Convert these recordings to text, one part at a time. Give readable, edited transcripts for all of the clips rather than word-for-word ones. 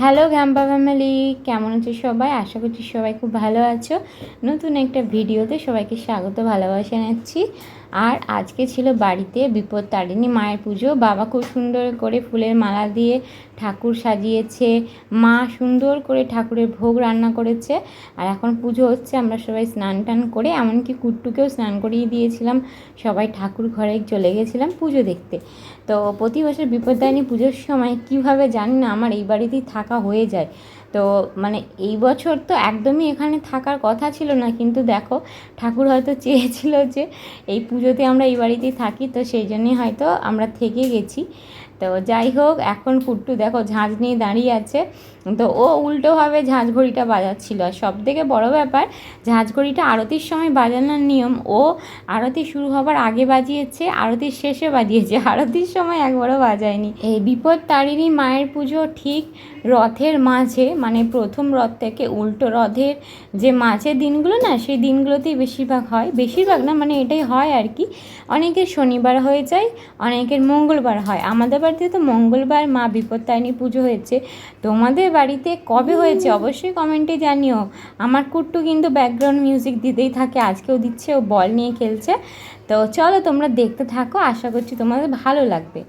Hello গ্যাম্পা family, কেমন আছো সবাই? আশা করছি সবাই খুব ভালো আছো। নতুন একটা ভিডিওতে সবাইকে স্বাগত, ভালোবাসা জানাচ্ছি। আর আজকে ছিল বাড়িতে বিপত্তারিণী মায়ের পুজো। বাবা খুব সুন্দর করে ফুলের মালা দিয়ে ঠাকুর সাজিয়েছে, মা সুন্দর করে ঠাকুরের ভোগ রান্না করেছে। আর এখন পুজো হচ্ছে, আমরা সবাই স্নান টান করে, এমনকি কুট্টুকেও স্নান করিয়ে দিয়েছিলাম। সবাই ঠাকুর ঘরে চলে গেছিলাম পুজো দেখতে। তো প্রতি বছর বিপত্তারিণী পুজোর সময় কীভাবে জানি না আমার এই বাড়িতেই থাকা হয়ে যায়। তো মানে এই বছর তো একদমই এখানে থাকার কথা ছিল না, কিন্তু দেখো ঠাকুর হয়তো চেয়েছিল যে এই পুজোতে আমরা এই বাড়িতেই থাকি, তো সেই জন্যই হয়তো আমরা থেকে গেছি। তো যাই হোক, এখন কুট্টু দেখো ঝাঁঝ নিয়ে দাঁড়িয়ে আছে। তো ও উল্টোভাবে ঝাঁঝ ঘড়িটা বাজাচ্ছিল। আর সব থেকে বড়ো ব্যাপার, ঝাঁঝ ঘড়িটা আরতির সময় বাজানোর নিয়ম, ও আরতি শুরু হবার আগে বাজিয়েছে, আরতির শেষে বাজিয়েছে, আরতির সময় একবারও বাজায়নি। এই বিপত্তারিণী মায়ের পুজো ঠিক রথের মাঝে, মানে প্রথম রথ থেকে উল্টো রথের যে মাঝের দিনগুলো না, সেই দিনগুলোতেই বেশিরভাগ হয়। বেশিরভাগ না, মানে এটাই হয় আর কি। অনেকের শনিবার হয়ে যায়, অনেকের মঙ্গলবার হয়। আমাদের বাড়িতে তো মঙ্গলবার মা বিপত্তারিণী পুজো হয়েছে। তোমাদের বাড়িতে কবে হয়েছে অবশ্যই কমেন্টে জানিও। আমার কুট্টু কিন্তু ব্যাকগ্রাউন্ড মিউজিক দিতেই থাকে, আজকেও দিচ্ছে, ও বল নিয়ে খেলছে। তো চলো তোমরা দেখতে থাকো, আশা করছি তোমাদের ভালো লাগবে।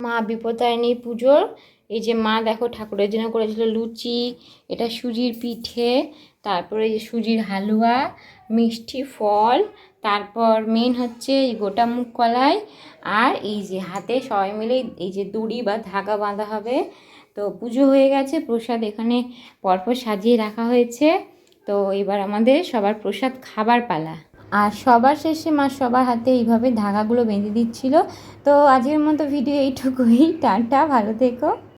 মা বিপত্তারিণী পুজোর এই যে মা দেখো ঠাকুরের জন্য করেছিল লুচি, এটা সুজির পিঠে, তারপরে এই যে সুজির হালুয়া, মিষ্টি ফল, তারপর মেন হচ্ছে এই গোটা মুগ কলাই, আর এই যে হাতে সবাই মিলে এই যে দড়ি বা ধাগা বাঁধা হবে। তো পুজো হয়ে গেছে, প্রসাদ এখানে পরপর সাজিয়ে রাখা হয়েছে। তো এবার আমাদের সবার প্রসাদ খাবার পালা। আর সবার শেষে মা সবার হাতে এইভাবে ধাগাগুলো বেঁধে দিচ্ছিল। তো আজকের মতো ভিডিও এইটুকুই। টাটা, ভালো থেকো।